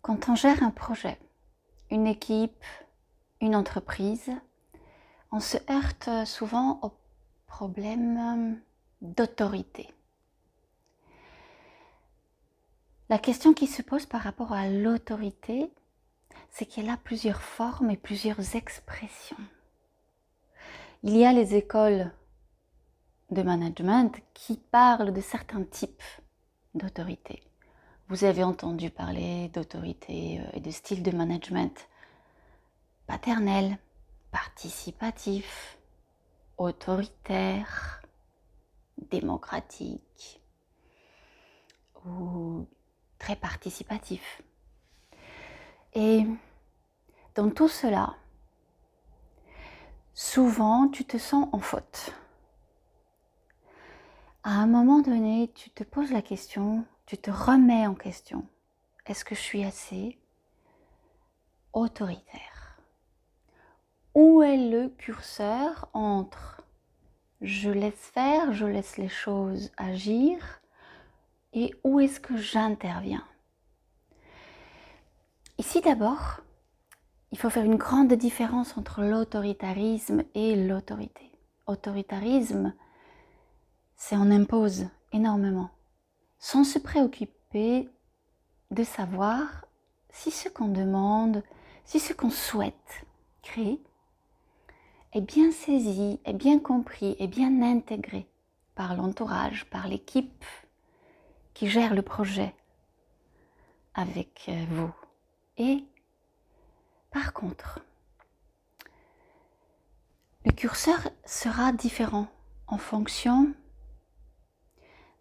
Quand on gère un projet, une équipe, une entreprise, on se heurte souvent au problème d'autorité. La question qui se pose par rapport à l'autorité, c'est qu'elle a plusieurs formes et plusieurs expressions. Il y a les écoles de management qui parlent de certains types d'autorité. Vous avez entendu parler d'autorité et de style de management paternel, participatif, autoritaire, démocratique ou très participatif. Et dans tout cela, souvent tu te sens en faute. À un moment donné, tu te poses la question, tu te remets en question. Est-ce que je suis assez autoritaire? Où est le curseur entre je laisse faire, je laisse les choses agir, et où est-ce que j'interviens? Ici d'abord, il faut faire une grande différence entre l'autoritarisme et l'autorité. Autoritarisme, c'est on impose énormément, sans se préoccuper de savoir si ce qu'on demande, si ce qu'on souhaite créer est bien saisi, est bien compris, est bien intégré par l'entourage, par l'équipe qui gère le projet avec vous. Et par contre, le curseur sera différent en fonction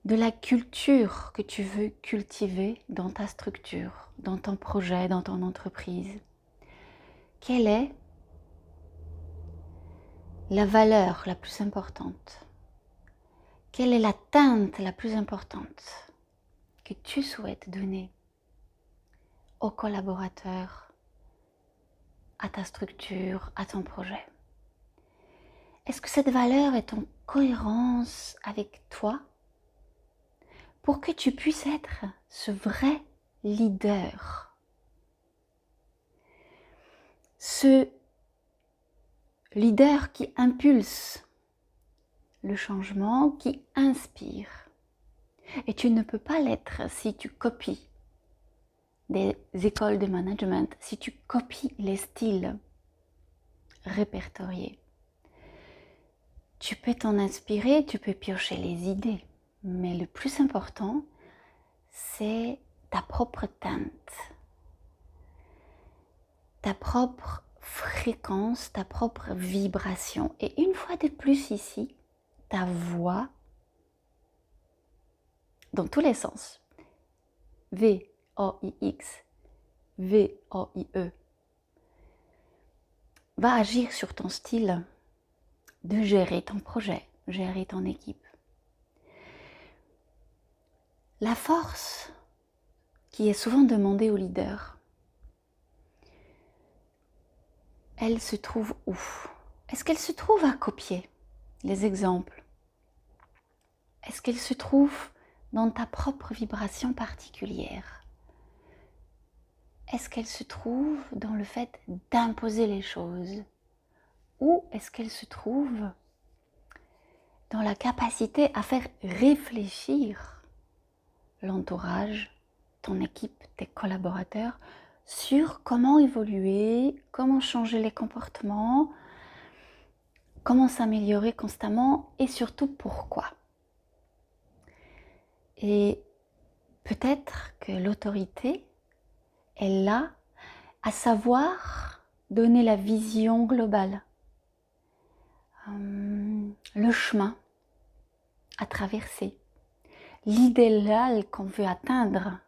de la culture que tu veux cultiver dans ta structure, dans ton projet, dans ton entreprise. Quelle est la valeur la plus importante? Quelle est la teinte la plus importante que tu souhaites donner aux collaborateurs, à ta structure, à ton projet? Est-ce que cette valeur est en cohérence avec toi pour que tu puisses être ce vrai leader, ce leader qui impulse le changement, qui inspire? Et tu ne peux pas l'être si tu copies des écoles de management, si tu copies les styles répertoriés. Tu peux t'en inspirer, tu peux piocher les idées, mais le plus important, c'est ta propre teinte, ta propre fréquence, ta propre vibration. Et une fois de plus ici, ta voix, dans tous les sens, V-O-I-X, V-O-I-E, va agir sur ton style de gérer ton projet, gérer ton équipe. La force qui est souvent demandée aux leaders, elle se trouve où? Est-ce qu'elle se trouve à copier les exemples? Est-ce qu'elle se trouve dans ta propre vibration particulière? Est-ce qu'elle se trouve dans le fait d'imposer les choses? Ou est-ce qu'elle se trouve dans la capacité à faire réfléchir l'entourage, ton équipe, tes collaborateurs, sur comment évoluer, comment changer les comportements, comment s'améliorer constamment et surtout pourquoi? Et peut-être que l'autorité est là à savoir donner la vision globale, le chemin à traverser, l'idéal qu'on veut atteindre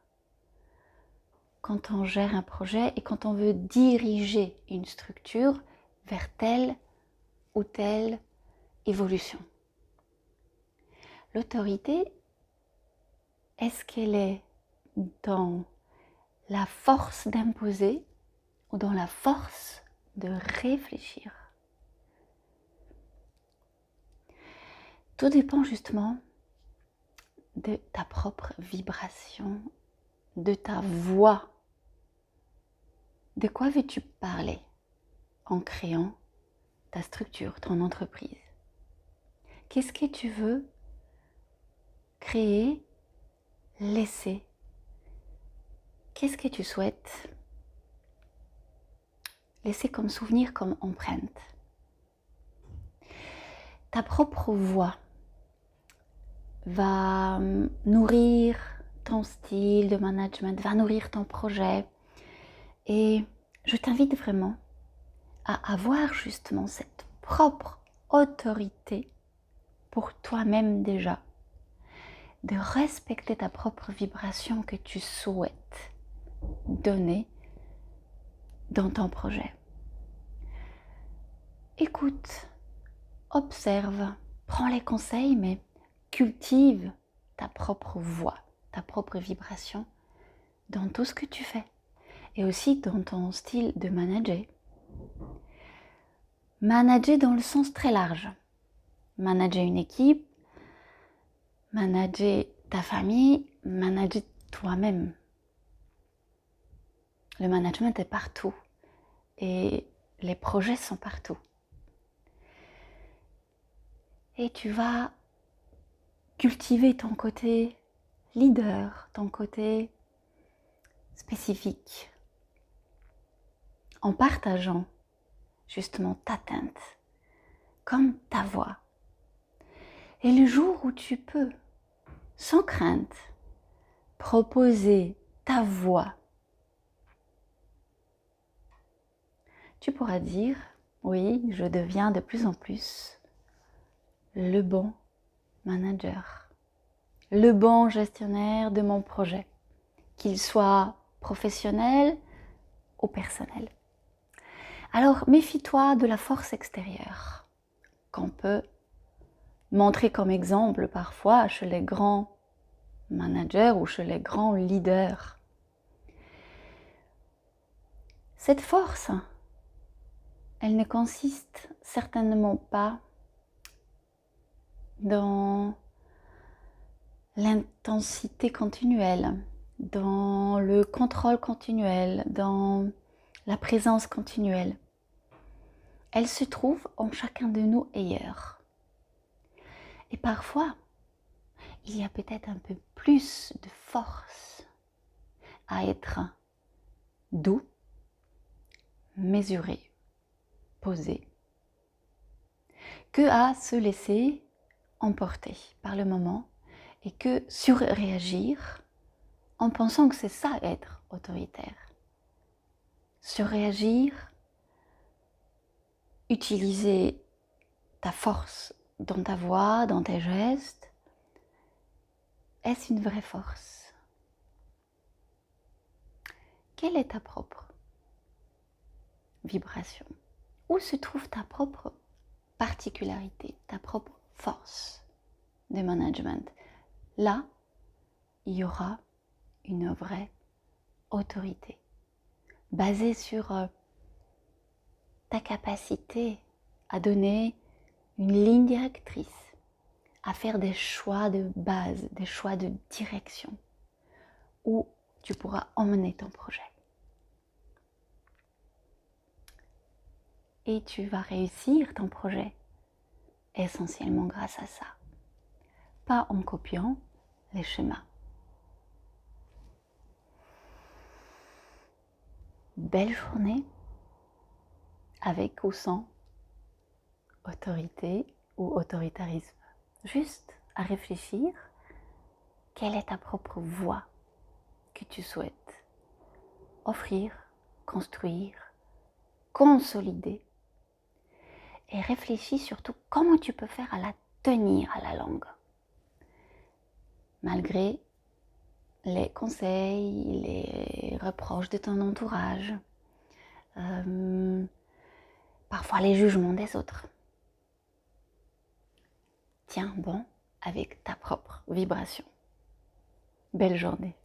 quand on gère un projet et quand on veut diriger une structure vers telle ou telle évolution. L'autorité, est-ce qu'elle est dans la force d'imposer ou dans la force de réfléchir? Tout dépend justement de ta propre vibration, de ta voix De quoi veux-tu parler en créant ta structure, ton entreprise? Qu'est-ce que tu veux créer, laisser? Qu'est-ce que tu souhaites laisser comme souvenir, comme empreinte? Ta propre voix va nourrir ton style de management, va nourrir ton projet. Et je t'invite vraiment à avoir justement cette propre autorité pour toi-même déjà, de respecter ta propre vibration que tu souhaites donner dans ton projet. Écoute, observe, prends les conseils, mais cultive ta propre voix, ta propre vibration dans tout ce que tu fais et aussi dans ton style de manager. Manager dans le sens très large. Manager une équipe, manager ta famille, manager toi-même. Le management est partout et les projets sont partout. Et tu vas cultiver ton côté leader, ton côté spécifique, en partageant justement ta teinte, comme ta voix. Et le jour où tu peux, sans crainte, proposer ta voix, tu pourras dire, oui, je deviens de plus en plus le bon manager, le bon gestionnaire de mon projet, qu'il soit professionnel ou personnel. Alors, méfie-toi de la force extérieure qu'on peut montrer comme exemple parfois chez les grands managers ou chez les grands leaders. Cette force, elle ne consiste certainement pas dans l'intensité continuelle, dans le contrôle continuel, dans la présence continuelle. Elle se trouve en chacun de nous ailleurs. Et parfois, il y a peut-être un peu plus de force à être doux, mesuré, posé, que à se laisser emporter par le moment et que surréagir en pensant que c'est ça être autoritaire. Surréagir, utiliser ta force dans ta voix, dans tes gestes, est-ce une vraie force? Quelle est ta propre vibration? Où se trouve ta propre particularité, ta propre force de management? Là, il y aura une vraie autorité basée sur ta capacité à donner une ligne directrice, à faire des choix de base, des choix de direction où tu pourras emmener ton projet. Et tu vas réussir ton projet essentiellement grâce à ça, pas en copiant les schémas. Belle journée, avec ou sans autorité ou autoritarisme. Juste à réfléchir, quelle est ta propre voix que tu souhaites offrir, construire, consolider. Et réfléchis surtout comment tu peux faire à la tenir à la longue. Malgré les conseils, les reproches de ton entourage, parfois les jugements des autres. Tiens bon avec ta propre vibration. Belle journée.